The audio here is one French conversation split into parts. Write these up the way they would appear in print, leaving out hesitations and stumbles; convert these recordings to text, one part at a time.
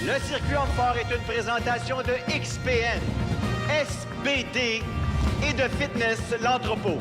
Le circuit Homme-Fort est une présentation de XPN, SBD et de Fitness L'Entrepôt.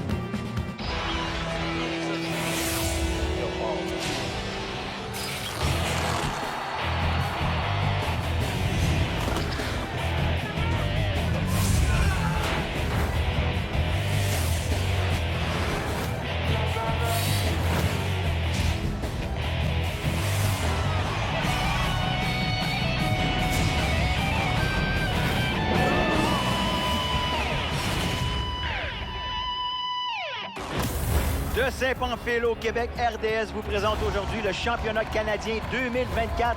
De Saint-Pamphile au Québec, RDS vous présente aujourd'hui le championnat canadien 2024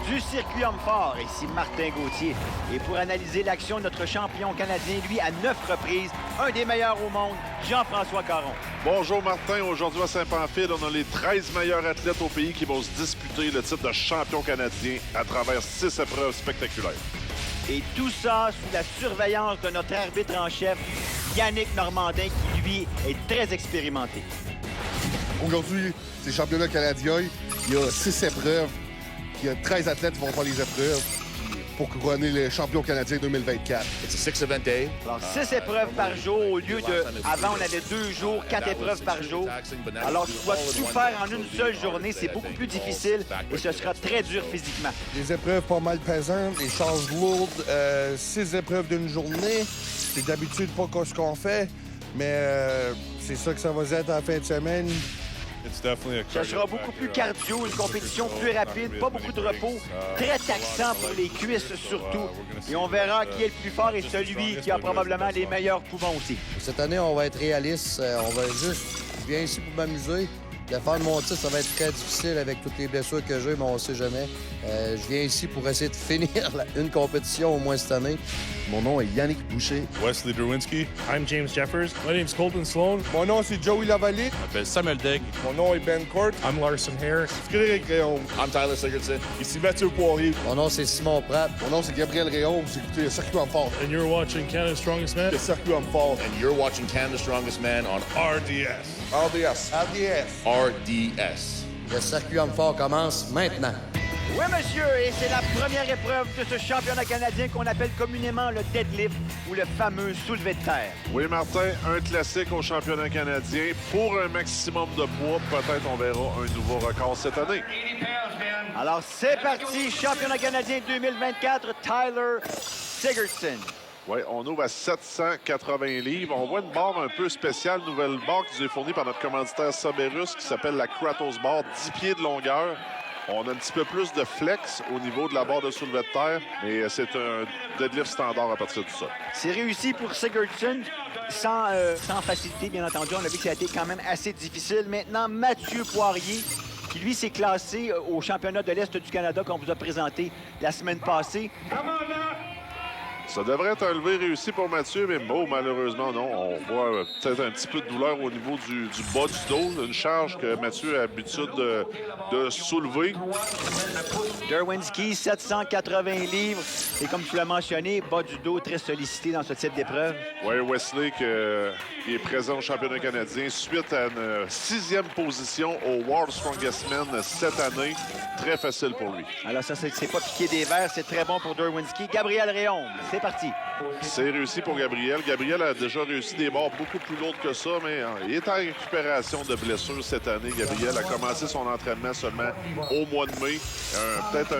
du circuit Homme-Fort. Ici Martin Gauthier. Et pour analyser l'action de notre champion canadien, lui, à 9 reprises, un des meilleurs au monde, Jean-François Caron. Bonjour Martin. Aujourd'hui à Saint-Pamphile, on a les 13 meilleurs athlètes au pays qui vont se disputer le titre de champion canadien à travers 6 épreuves spectaculaires. Et tout ça sous la surveillance de notre arbitre en chef, Yannick Normandin, qui, lui, est très expérimenté. Aujourd'hui, c'est le championnat canadien. Il y a 6 épreuves. Il y a 13 athlètes qui vont faire les épreuves pour couronner le champion canadien 2024. It's a 6-event day. Alors, 6 épreuves par jour au lieu de... Avant, on avait 2 jours, 4 épreuves par jour. Alors, tu dois tout faire en une seule journée. C'est beaucoup plus difficile et ce sera très dur physiquement. Des épreuves pas mal pesantes, des charges lourdes, 6 épreuves d'une journée. C'est d'habitude pas ce qu'on fait, mais c'est ça que ça va être à la fin de semaine. Ce sera beaucoup plus cardio, une compétition plus rapide, pas beaucoup de repos, très taxant pour les cuisses surtout. Et on verra qui est le plus fort et celui qui a probablement les meilleurs poumons aussi. Cette année, on va être réaliste. On va juste... Je viens ici pour m'amuser. Défendre mon titre, ça va être très difficile avec toutes les blessures que j'ai, mais on ne sait jamais. Je viens ici pour essayer de finir une compétition au moins cette année. Mon nom est Yannick Boucher. Wesley Derwinski. I'm James Jeffers. My name's Colton Sloan. Mon nom, c'est Joey Lavallée. Je m'appelle Samuel Degg. Mon nom est Ben Court. I'm Larson Hare. Frédéric Réaume. I'm Tyler Sigurdsson. Ici Mathieu Poirier. Mon nom, c'est Simon Pratt. Mon nom, c'est Gabriel Réaume. Vous écoutez le circuit Homme-Fort. And you're watching Canada's Strongest Man. Le circuit Homme-Fort. And you're watching Canada's Strongest Man on RDS. RDS. RDS. RDS. Le circuit Homme-Fort commence maintenant. Oui, monsieur, et c'est la première épreuve de ce championnat canadien qu'on appelle communément le deadlift ou le fameux soulevé de terre. Oui, Martin, un classique au championnat canadien. Pour un maximum de poids, peut-être on verra un nouveau record cette année. Alors, c'est parti, championnat canadien 2024, Tyler Sigurdsson. Oui, on ouvre à 780 livres. On voit une barre un peu spéciale, nouvelle barre qui nous est fournie par notre commanditaire Soberus qui s'appelle la Kratos Bar, 10 pieds de longueur. On a un petit peu plus de flex au niveau de la barre de soulevé de terre, mais c'est un deadlift standard à partir de ça. C'est réussi pour Sigurdsson, sans facilité, bien entendu. On a vu que ça a été quand même assez difficile. Maintenant, Mathieu Poirier, qui lui s'est classé au championnat de l'Est du Canada qu'on vous a présenté la semaine passée. Ça devrait être un levé réussi pour Mathieu, mais bon, malheureusement, non. On voit peut-être un petit peu de douleur au niveau du bas du dos, une charge que Mathieu a l'habitude de soulever. Derwinski, 780 livres. Et comme tu l'as mentionné, bas du dos très sollicité dans ce type d'épreuve. Oui, Wesley qui est présent au championnat canadien suite à une 6e position au World Strongest Man cette année. Très facile pour lui. Alors ça, c'est pas piqué des verres, c'est très bon pour Derwinski. Gabriel Réaume, c'est parti. C'est réussi pour Gabriel. Gabriel a déjà réussi des barres beaucoup plus lourdes que ça, mais il est en récupération de blessures cette année. Gabriel a commencé son entraînement seulement au mois de mai. Peut-être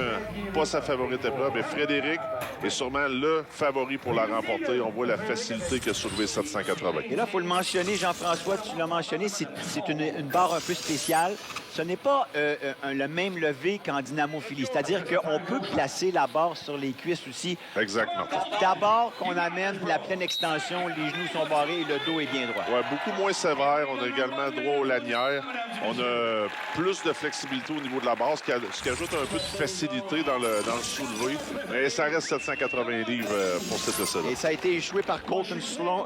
pas sa favorite épreuve, mais Frédéric est sûrement le favori pour la remporter. On voit la facilité qu'a soulevé 780. Et là, il faut le mentionner, Jean-François, tu l'as mentionné, c'est une barre un peu spéciale. Ce n'est pas le même levé qu'en dynamophilie. C'est-à-dire qu'on peut placer la barre sur les cuisses aussi. Exactement. D'abord qu'on amène la pleine extension, les genoux sont barrés et le dos est bien droit. Ouais, beaucoup moins sévère. On a également droit aux lanières. On a plus de flexibilité au niveau de la base, ce qui ajoute un peu de facilité dans le soulevé. Mais ça reste 780 livres pour cet essai-là. Et ça a été échoué par Colton Sloan,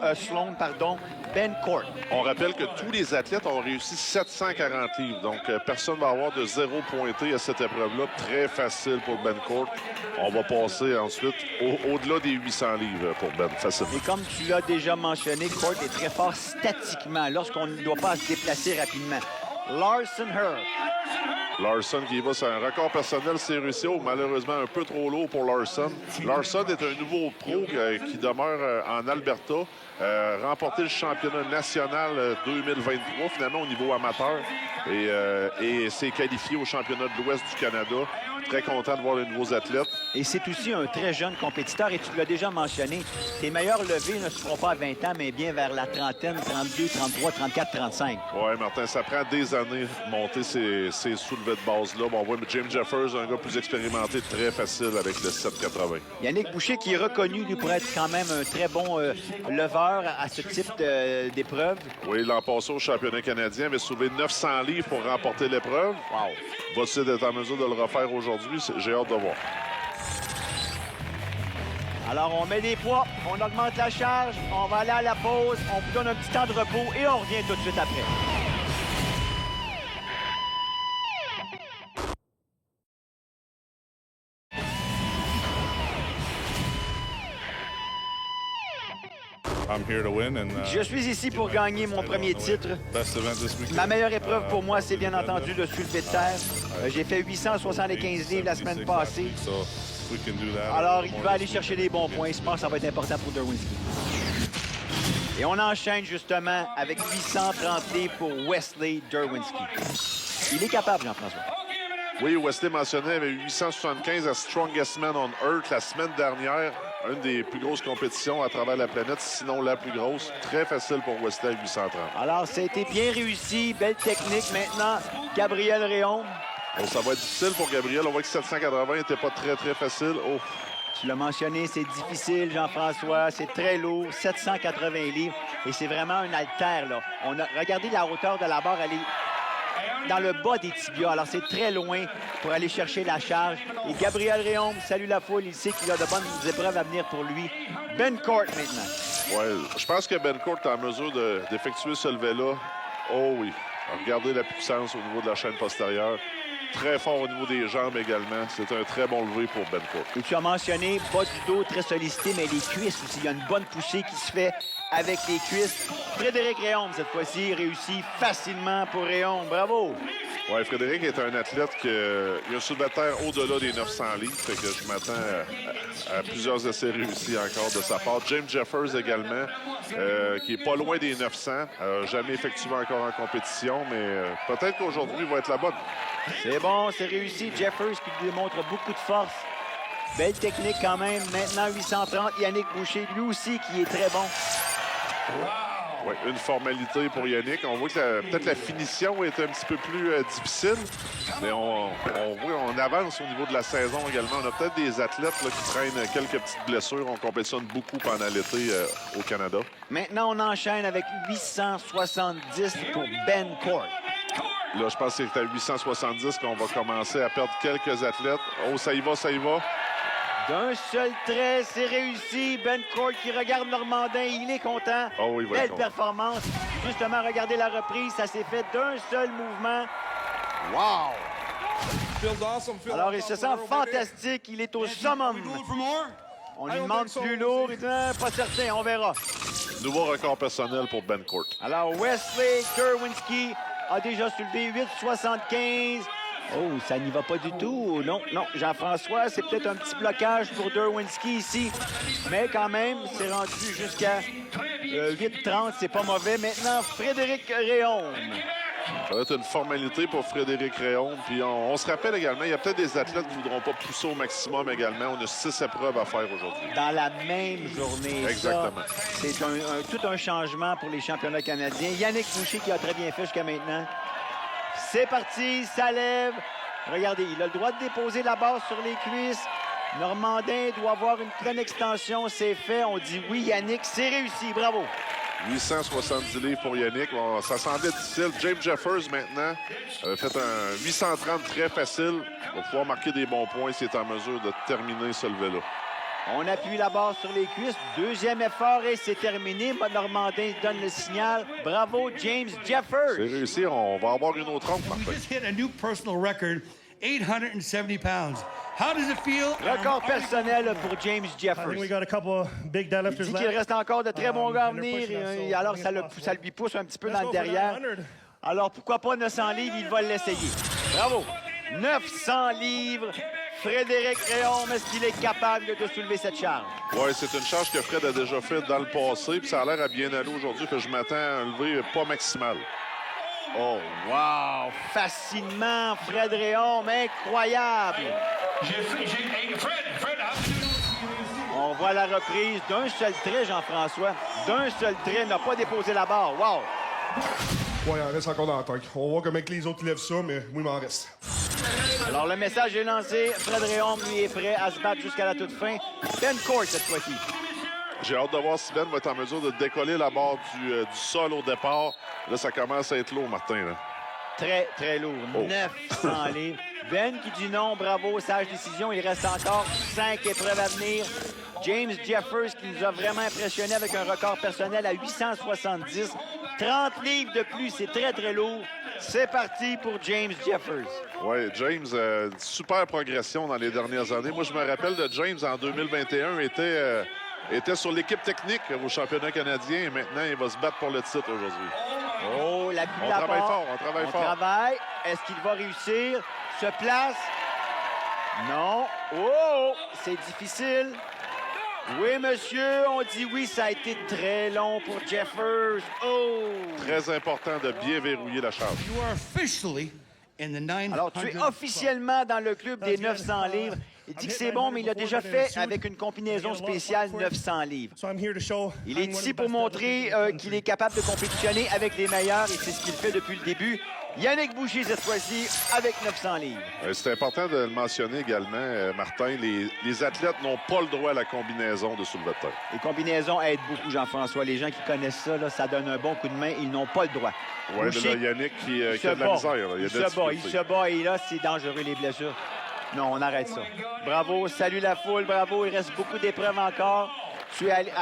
Ben Court. On rappelle que tous les athlètes ont réussi 740 livres. Donc, personne ne va avoir de 0 pointé à cette épreuve-là. Très facile pour Ben Court. On va passer ensuite au-delà des 800 livres pour Ben. Facile. Et comme tu l'as déjà mentionné, Court est très fort statiquement lorsqu'on ne doit pas se déplacer rapidement. Larson Hurd. Larson qui va sur un record personnel, c'est réussi. Malheureusement, un peu trop lourd pour Larson. Larson est un nouveau pro qui demeure en Alberta. Remporté le championnat national 2023, finalement, au niveau amateur. Et s'est qualifié au championnat de l'Ouest du Canada. Très content de voir les nouveaux athlètes. Et c'est aussi un très jeune compétiteur. Et tu l'as déjà mentionné, tes meilleurs levées ne se feront pas à 20 ans, mais bien vers la trentaine, 32, 33, 34, 35. Oui, Martin, ça prend des années de monter ces soulevés de base-là. Bon, on voit James Jeffers, un gars plus expérimenté, très facile avec le 780. Yannick Boucher, qui est reconnu, lui, pour être quand même un très bon leveur à ce type d'épreuve. Oui, l'an passé au championnat canadien, avait soulevé 900 livres pour remporter l'épreuve. Wow! Va-t-il être en mesure de le refaire aujourd'hui? J'ai hâte de voir. Alors, on met des poids, on augmente la charge, on va aller à la pause, on vous donne un petit temps de repos et on revient tout de suite après. I'm here to win and, Je suis ici pour gagner mon premier titre. best event this weekend. Ma meilleure épreuve pour moi, c'est bien entendu le soulevé de terre. J'ai fait 875 livres la semaine passée. So we can do that. Alors, il va aller chercher des bons points. Je pense que ça va être important pour Derwinski. Et on enchaîne justement avec 830 livres pour Wesley Derwinski. Il est capable, Jean-François. Oui, Wesley mentionnait, il avait 875 à Strongest Man on Earth la semaine dernière. Une des plus grosses compétitions à travers la planète, sinon la plus grosse. Très facile pour Wesley à 830. Alors, ça a été bien réussi. Belle technique. Maintenant, Gabriel Réaume. Oh, ça va être difficile pour Gabriel. On voit que 780 n'était pas très facile. Oh. Tu l'as mentionné, c'est difficile, Jean-François. C'est très lourd, 780 livres. Et c'est vraiment un haltère, là. Regardez la hauteur de la barre, elle est dans le bas des tibias. Alors, c'est très loin pour aller chercher la charge. Et Gabriel Réaume salue la foule. Il sait qu'il a de bonnes épreuves à venir pour lui. Ben Court, maintenant. Ouais, je pense que Ben Court est en mesure d'effectuer ce levé-là. Oh oui. Regardez la puissance au niveau de la chaîne postérieure. Très fort au niveau des jambes également. C'est un très bon levé pour Ben Court. Et tu as mentionné bas du dos très sollicité, mais les cuisses aussi. Il y a une bonne poussée qui se fait avec les cuisses. Frédéric Réaume, cette fois-ci, réussit facilement pour Réaume. Bravo! Oui, Frédéric est un athlète qui a un soulevé de terre au-delà des 900 livres. Fait que je m'attends à plusieurs essais réussis encore de sa part. James Jeffers également, qui est pas loin des 900. Jamais effectué encore en compétition, mais peut-être qu'aujourd'hui va être la bonne. C'est bon, c'est réussi. Jeffers qui démontre beaucoup de force. Belle technique quand même. Maintenant, 830. Yannick Boucher, lui aussi, qui est très bon. Oui, une formalité pour Yannick. On voit que peut-être la finition est un petit peu plus difficile, mais on avance au niveau de la saison également. On a peut-être des athlètes là, qui traînent quelques petites blessures. On compétitionne beaucoup pendant l'été au Canada. Maintenant, on enchaîne avec 870 pour Ben Court. Là, je pense que c'est à 870 qu'on va commencer à perdre quelques athlètes. Oh, ça y va, ça y va. D'un seul trait, c'est réussi. Ben Court qui regarde Normandin, il est content. Oh oui, belle performance. Justement, regardez la reprise, ça s'est fait d'un seul mouvement. Wow! Alors, il se sent fantastique, il est au summum. On lui demande plus lourd, il dit pas certain, on verra. Nouveau record personnel pour Ben Court. Alors, Wesley Derwinski a déjà soulevé 8,75. Oh, ça n'y va pas du tout. Non, Jean-François, c'est peut-être un petit blocage pour Derwinski ici. Mais quand même, c'est rendu jusqu'à 8,30. C'est pas mauvais. Maintenant, Frédéric Réaume. Ça va être une formalité pour Frédéric Réaume. Puis on se rappelle également, il y a peut-être des athlètes qui ne voudront pas pousser au maximum également. On a 6 épreuves à faire aujourd'hui. Dans la même journée. Exactement. C'est tout un changement pour les championnats canadiens. Yannick Boucher qui a très bien fait jusqu'à maintenant. C'est parti, ça lève. Regardez, il a le droit de déposer la barre sur les cuisses. Normandin doit avoir une pleine extension. C'est fait. On dit oui, Yannick. C'est réussi. Bravo. 870 livres pour Yannick. Bon, ça semblait difficile. James Jeffers, maintenant, a fait un 830 très facile. Il va pouvoir marquer des bons points s'il est en mesure de terminer ce levé-là. On appuie la barre sur les cuisses. Deuxième effort et c'est terminé. Normandin donne le signal. Bravo, James Jeffers. C'est réussi. On va avoir une autre ronde, Martin. We just hit a new personal record, 870 pounds. How does it feel? Record personnel pour James I think Jeffers. we got a couple big Il deadlifters dit qu'il left. reste encore de très bons gars à venir. they're pushing us, Et so alors, I think ça it's possible. lui pousse un petit peu Let's dans le go for that derrière. 100. Alors, pourquoi pas 900 livres? Il va l'essayer. Bravo! 900 livres. Frédéric Réaume, est-ce qu'il est capable de soulever cette charge? Oui, c'est une charge que Fred a déjà faite dans le passé, puis ça a l'air à bien aller aujourd'hui, que je m'attends à un lever pas maximal. Oh, wow! Fascinement, Fred Réaume, incroyable! On voit la reprise d'un seul trait, Jean-François. D'un seul trait, n'a pas déposé la barre. Wow! Ouais, il en reste encore dans la tank. On voit comment que les autres lèvent ça, mais moi, il m'en reste. Alors, le message est lancé. Fred Réaume, lui, est prêt à se battre jusqu'à la toute fin. Ben Court, cette fois-ci. J'ai hâte de voir si Ben va être en mesure de décoller la barre du sol au départ. Là, ça commence à être lourd, Martin. Là. Très, très lourd. 900 livres. Ben qui dit non, bravo, sage décision. Il reste encore 5 épreuves à venir. James Jeffers qui nous a vraiment impressionné avec un record personnel à 870. 30 livres de plus, c'est très, très lourd. C'est parti pour James Jeffers. Oui, James, super progression dans les dernières années. Moi, je me rappelle de James en 2021, était sur l'équipe technique au championnat canadien et maintenant, il va se battre pour le titre aujourd'hui. Oh, la bulle On à travaille part. fort, on travaille fort. Travaille. Est-ce qu'il va réussir? Se place? Non. Oh, c'est difficile. Oui, monsieur, on dit oui, ça a été très long pour Jeffers. Oh! Très important de bien verrouiller la charge. You are officially in the 900 Alors, tu es officiellement dans le club des 900 livres. Il dit que c'est bon, mais il l'a déjà fait avec une combinaison spéciale 900 livres. Il est ici pour montrer qu'il est capable de compétitionner avec les meilleurs et c'est ce qu'il fait depuis le début. Yannick Boucher, cette fois-ci, avec 900 livres. C'est important de le mentionner également, Martin. Les athlètes n'ont pas le droit à la combinaison de soulevé de terre. Les combinaisons aident beaucoup, Jean-François. Les gens qui connaissent ça, là, ça donne un bon coup de main. Ils n'ont pas le droit. Oui, Boucher, Yannick qui a de la misère. Là. Il se bat et là, c'est dangereux, les blessures. Non, on arrête ça. Bravo, salut la foule, bravo. Il reste beaucoup d'épreuves encore. Tu es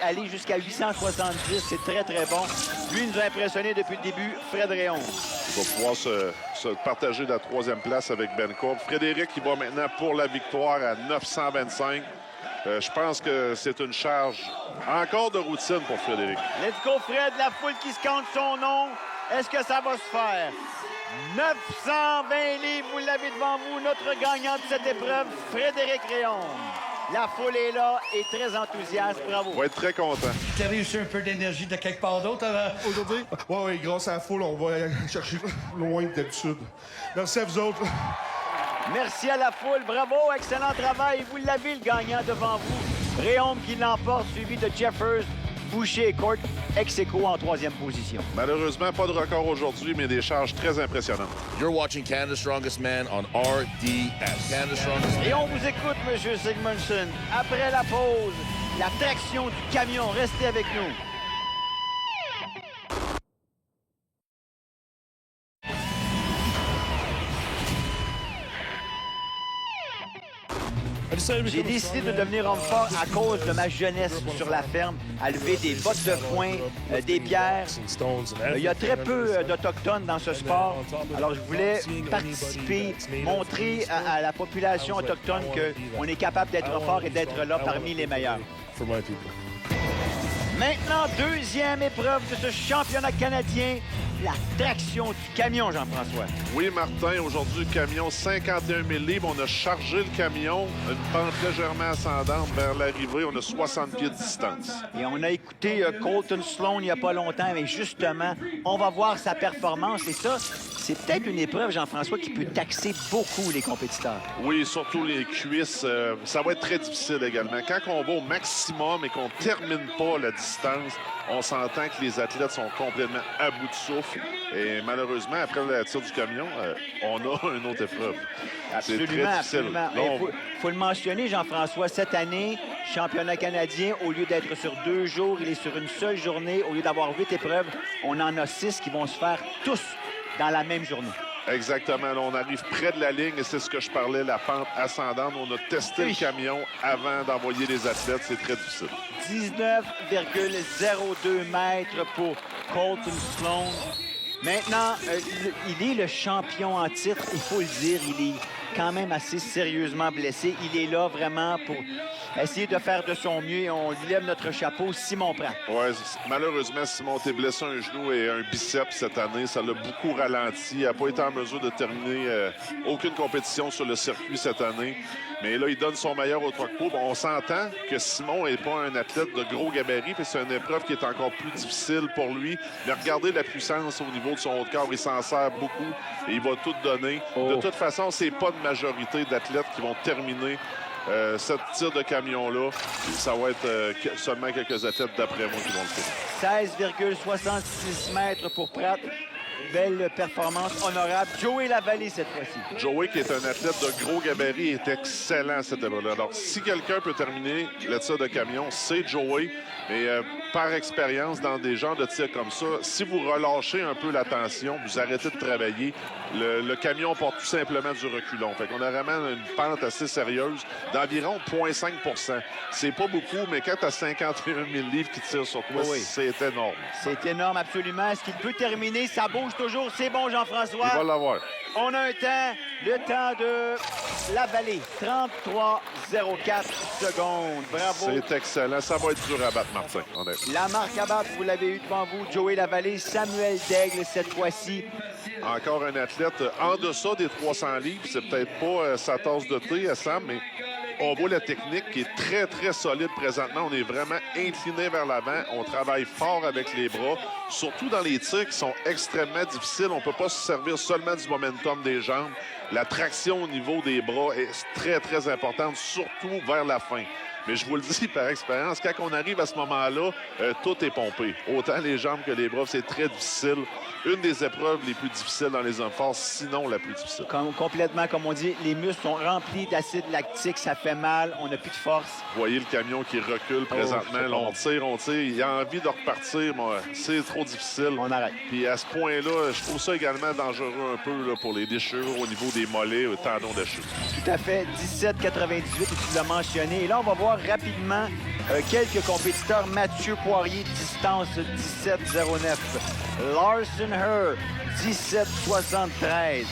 allé jusqu'à 870, c'est très, très bon. Lui, il nous a impressionné depuis le début, Fred Réaume. Il va pouvoir se partager la troisième place avec Ben Court. Frédéric, qui va maintenant pour la victoire à 925. Je pense que c'est une charge encore de routine pour Frédéric. Let's go, Fred, la foule qui se compte son nom. Est-ce que ça va se faire? 920 livres, vous l'avez devant vous, notre gagnant de cette épreuve, Frédéric Réaume. La foule est là et très enthousiaste. Bravo. On va être très content. Tu as réussi un peu d'énergie de quelque part d'autre Aujourd'hui? Oui, grâce à la foule, on va aller chercher loin que d'habitude. Merci à vous autres. Merci à la foule. Bravo, excellent travail. Vous l'avez, le gagnant devant vous. Réaume qui l'emporte, suivi de Jeffers, Boucher et Court, ex-aequo en troisième position. Malheureusement, pas de record aujourd'hui, mais des charges très impressionnantes. You're watching Canada's Strongest Man on RDS. Canada's Strongest Man. Et on vous écoute, M. Sigmundson. Après la pause, la traction du camion. Restez avec nous. J'ai décidé de devenir homme fort à cause de ma jeunesse sur la ferme, à lever des bottes de foin, des pierres. Il y a très peu d'Autochtones dans ce sport. Alors, je voulais participer, montrer à la population autochtone qu'on est capable d'être fort et d'être là parmi les meilleurs. Maintenant, deuxième épreuve de ce championnat canadien, la traction du camion, Jean-François. Oui, Martin, aujourd'hui, le camion 51 000 livres. On a chargé le camion, une pente légèrement ascendante vers l'arrivée. On a 60 pieds de distance. Et on a écouté Colton Sloan il n'y a pas longtemps, mais justement, on va voir sa performance. Et ça, c'est peut-être une épreuve, Jean-François, qui peut taxer beaucoup les compétiteurs. Oui, surtout les cuisses. Ça va être très difficile également. Quand on va au maximum et qu'on ne termine pas la distance, on s'entend que les athlètes sont complètement à bout de souffle. Et malheureusement, après la tire du camion, on a une autre épreuve. C'est très difficile. Absolument. Il faut le mentionner, Jean-François, cette année, championnat canadien, au lieu d'être sur 2 jours, il est sur une seule journée. Au lieu d'avoir 8 épreuves, on en a 6 qui vont se faire tous dans la même journée. Exactement. Là, on arrive près de la ligne et c'est ce que je parlais, la pente ascendante. On a testé le camion avant d'envoyer les athlètes. C'est très difficile. 19,02 mètres pour Colton Sloan. Maintenant, il est le champion en titre. Il faut le dire, il est quand même assez sérieusement blessé. Il est là vraiment pour essayer de faire de son mieux et on lui lève notre chapeau, Simon Pratt. Ouais, malheureusement, Simon t'es blessé un genou et un biceps cette année. Ça l'a beaucoup ralenti. Il n'a pas été en mesure de terminer aucune compétition sur le circuit cette année. Mais là, il donne son meilleur au 3 coups. Bon, on s'entend que Simon n'est pas un athlète de gros gabarit, puis c'est une épreuve qui est encore plus difficile pour lui. Mais regardez la puissance au niveau de son haut de corps. Il s'en sert beaucoup et il va tout donner. De toute façon, c'est pas une majorité d'athlètes qui vont terminer cette tir de camion-là. Ça va être seulement quelques athlètes d'après moi qui vont le faire. 16,66 mètres pour Pratt. Belle performance honorable. Joey Lavallée cette fois-ci. Joey, qui est un athlète de gros gabarit, est excellent cette épreuve-là. Alors, si quelqu'un peut terminer le tir de camion, c'est Joey. Mais par expérience, dans des genres de tirs comme ça, si vous relâchez un peu la tension, vous arrêtez de travailler, le camion porte tout simplement du reculon. Fait qu'on a vraiment une pente assez sérieuse d'environ 0,5 %. C'est pas beaucoup, mais quand tu as 51 000 livres qui tirent sur toi, c'est énorme. C'est énorme, absolument. Est-ce qu'il peut terminer? Ça bouge toujours. C'est bon, Jean-François. Il va l'avoir. On a un temps, le temps de Lavallée, 33,04 secondes. Bravo. C'est excellent. Ça va être dur à battre, Martin. La marque à battre, vous l'avez eu devant vous, Joey Lavallée, Samuel Daigle cette fois-ci. Encore un athlète en deçà des 300 livres. C'est peut-être pas sa tasse de thé à Sam, mais on voit la technique qui est très, très solide présentement. On est vraiment incliné vers l'avant. On travaille fort avec les bras, surtout dans les tirs qui sont extrêmement difficiles. On ne peut pas se servir seulement du momentum des jambes. La traction au niveau des bras est très, très importante, surtout vers la fin. Mais je vous le dis par expérience, quand on arrive à ce moment-là, tout est pompé. Autant les jambes que les bras, c'est très difficile. Une des épreuves les plus difficiles dans les hommes forts, sinon la plus difficile. Complètement, comme on dit, les muscles sont remplis d'acide lactique, ça fait mal, on n'a plus de force. Vous voyez le camion qui recule présentement. Là, on tire, il a envie de repartir, mais c'est trop difficile. On arrête. Puis à ce point-là, je trouve ça également dangereux un peu là, pour les déchirures au niveau des mollets, tendons d'Achille. Tout à fait, 17,98, tu l'as mentionné. Et là, on va voir rapidement quelques compétiteurs. Mathieu Poirier, distance 17,09. Larson Herr, 17,73.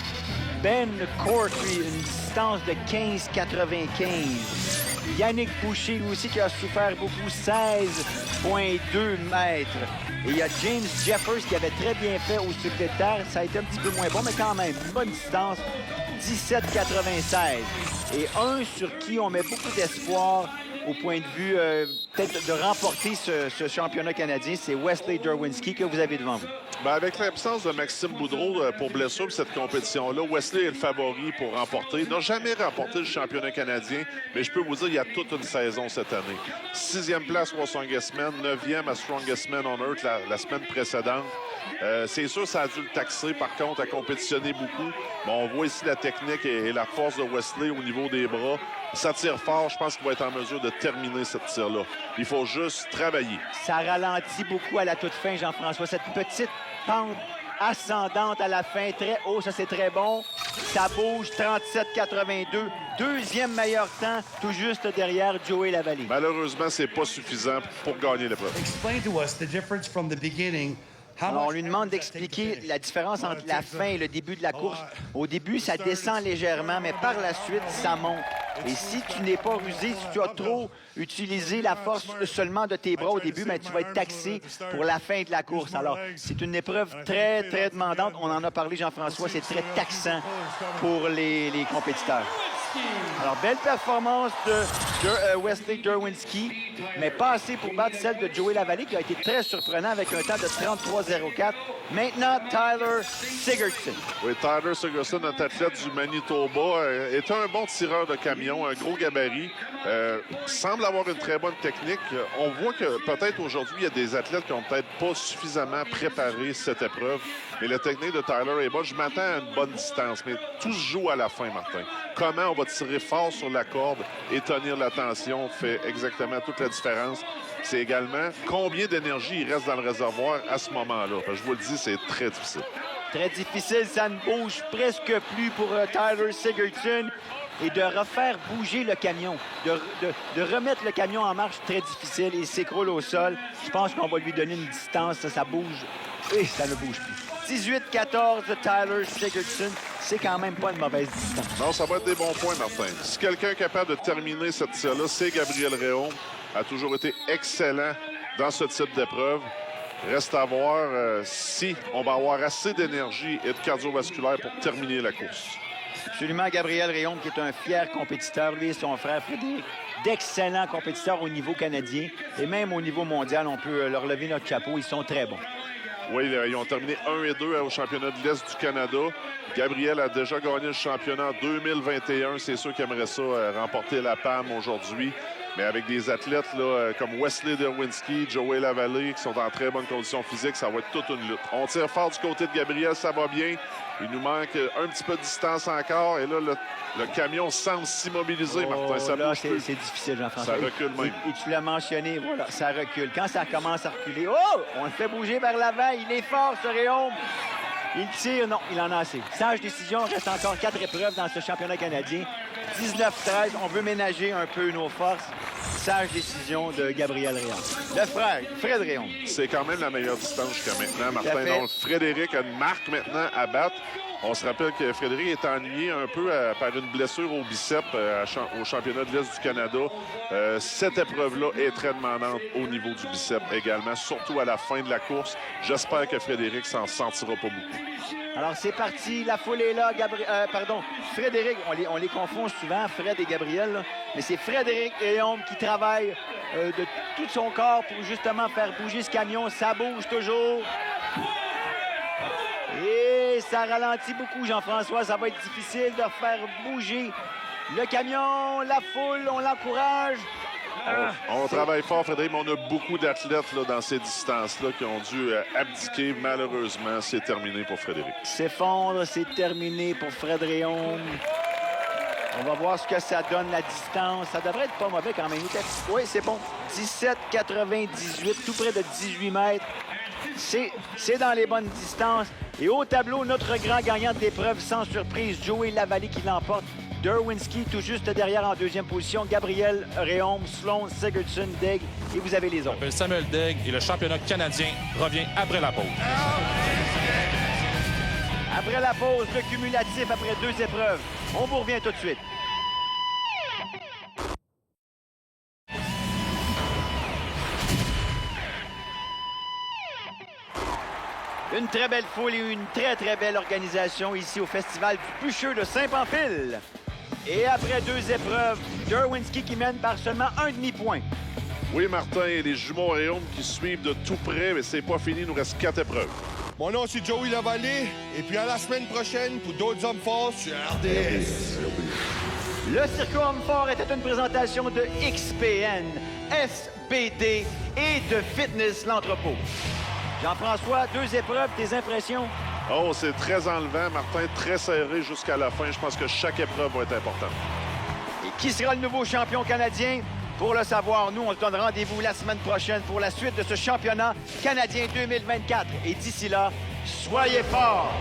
Ben Courtry, une distance de 15,95. Yannick Boucher, lui aussi, qui a souffert beaucoup, 16,2 mètres. Et il y a James Jeffers qui avait très bien fait au soulevé de terre. Ça a été un petit peu moins bon, mais quand même, une bonne distance, 17,96. Et un sur qui on met beaucoup d'espoir au point de vue peut-être de remporter ce championnat canadien, c'est Wesley Derwinski que vous avez devant vous. Bien, avec l'absence de Maxime Boudreau pour blessure pour cette compétition-là, Wesley est le favori pour remporter. Il n'a jamais remporté le championnat canadien, mais je peux vous dire, il y a toute une saison cette année. 6e place au Strongest Man, 9e à Strongest Man on Earth la semaine précédente. C'est sûr, ça a dû le taxer, par contre, à compétitionner beaucoup. Mais on voit ici la technique et la force de Wesley au niveau des bras. Ça tire fort. Je pense qu'il va être en mesure de terminer cette tir-là. Il faut juste travailler. Ça ralentit beaucoup à la toute fin, Jean-François. Cette petite pente ascendante à la fin, très haut, ça c'est très bon. Ça bouge, 37,82. Deuxième meilleur temps, tout juste derrière Joey Lavallée. Malheureusement, c'est pas suffisant pour gagner l'épreuve. Explain to us the difference from the beginning. Alors, on lui demande d'expliquer la différence entre la fin et le début de la course. Au début, ça descend légèrement, mais par la suite, ça monte. Et si tu n'es pas rusé, si tu as trop utilisé la force seulement de tes bras au début, bien, tu vas être taxé pour la fin de la course. Alors, c'est une épreuve très, très demandante. On en a parlé, Jean-François, c'est très taxant pour les compétiteurs. Alors, belle performance de Wesley Derwinski, mais pas assez pour battre celle de Joey Lavallée, qui a été très surprenant avec un temps de 33,04. Maintenant, Tyler Sigurdsson. Oui, Tyler Sigurdsson, notre athlète du Manitoba, est un bon tireur de camion, un gros gabarit. Semble avoir une très bonne technique. On voit que peut-être aujourd'hui, il y a des athlètes qui n'ont peut-être pas suffisamment préparé cette épreuve. Mais la technique de Tyler est bonne. Je m'attends à une bonne distance, mais tout se joue à la fin, Martin. Comment on va tirer fort sur la corde et tenir la tension fait exactement toute la différence. C'est également combien d'énergie il reste dans le réservoir à ce moment-là. Je vous le dis, c'est très difficile. Très difficile, ça ne bouge presque plus pour Tyler Sigurdsson. Et de refaire bouger le camion, de remettre le camion en marche, très difficile. Il s'écroule au sol. Je pense qu'on va lui donner une distance. Ça bouge et ça ne bouge plus. 18-14 de Tyler Sigurdsson. c'est quand même pas une mauvaise distance. Non, ça va être des bons points, Martin. Si quelqu'un est capable de terminer cette tir-là, c'est Gabriel Réaume. A toujours été excellent dans ce type d'épreuve. Reste à voir si on va avoir assez d'énergie et de cardiovasculaire pour terminer la course. Absolument, Gabriel Réaume, qui est un fier compétiteur. Lui et son frère Frédéric, d'excellents compétiteurs au niveau canadien. Et même au niveau mondial, on peut leur lever notre chapeau. Ils sont très bons. Oui, ils ont terminé 1 et 2 au championnat de l'Est du Canada. Gabriel a déjà gagné le championnat en 2021. C'est sûr qu'il aimerait ça remporter la PAM aujourd'hui. Mais avec des athlètes là, comme Wesley Derwinski, Joey Lavallée, qui sont en très bonne condition physique, ça va être toute une lutte. On tire fort du côté de Gabriel, ça va bien. Il nous manque un petit peu de distance encore. Et là, le camion semble s'immobiliser, Martin. Ça là, bouge plus. c'est difficile, Jean-François. Ça recule même. Et tu l'as mentionné, voilà, ça recule. Quand ça commence à reculer, oh! On le fait bouger vers l'avant. Il est fort, ce Réaume. Il tire, non, il en a assez. Sage décision, il reste encore 4 épreuves dans ce championnat canadien. 19-13, on veut ménager un peu nos forces. Sage décision de Gabriel Réaume. Le frère, Fred Réaume. C'est quand même la meilleure distance jusqu'à maintenant, Martin. Donc, Frédéric a une marque maintenant à battre. On se rappelle que Frédéric est ennuyé un peu par une blessure au biceps au championnat de l'Est du Canada. Cette épreuve-là est très demandante au niveau du biceps également, surtout à la fin de la course. J'espère que Frédéric s'en sentira pas beaucoup. Alors, c'est parti. La foule est là. Frédéric, on les confond souvent, Fred et Gabriel. Là. Mais c'est Frédéric Réaume qui travaille de tout son corps pour justement faire bouger ce camion. Ça bouge toujours. Et ça ralentit beaucoup, Jean-François. Ça va être difficile de faire bouger le camion, la foule. On l'encourage. On travaille fort, Frédéric, mais on a beaucoup d'athlètes là, dans ces distances-là qui ont dû abdiquer. Malheureusement, c'est terminé pour Frédéric. S'effondre, c'est terminé pour Fred Réaume. On va voir ce que ça donne, la distance. Ça devrait être pas mauvais quand même. Oui, c'est bon. 17,98, tout près de 18 mètres. C'est dans les bonnes distances. Et au tableau, notre grand gagnant de l'épreuve, sans surprise, Joey Lavallée qui l'emporte. Derwinski tout juste derrière en deuxième position. Gabriel Réaume, Sloan, Sigurdsson, Degg. Et vous avez les autres. Je m'appelle Samuel Degg et le championnat canadien revient après la pause. Après la pause, le cumulatif après 2 épreuves. On vous revient tout de suite. Une très belle foule et une très belle organisation ici au Festival du Bûcheux de Saint-Pamphile. Et après 2 épreuves, Derwinski qui mène par seulement un demi-point. Oui, Martin, et les jumeaux Réaume qui suivent de tout près, mais c'est pas fini, il nous reste 4 épreuves. Mon nom, c'est Joey Lavallée. Et puis à la semaine prochaine pour d'autres hommes forts sur RDS. Le Circuit Homme Fort était une présentation de XPN, SBD et de Fitness l'entrepôt. Jean-François, 2 épreuves, tes impressions? Oh, c'est très enlevant, Martin, très serré jusqu'à la fin. Je pense que chaque épreuve va être importante. Et qui sera le nouveau champion canadien? Pour le savoir, nous, on se donne rendez-vous la semaine prochaine pour la suite de ce championnat canadien 2024. Et d'ici là, soyez forts!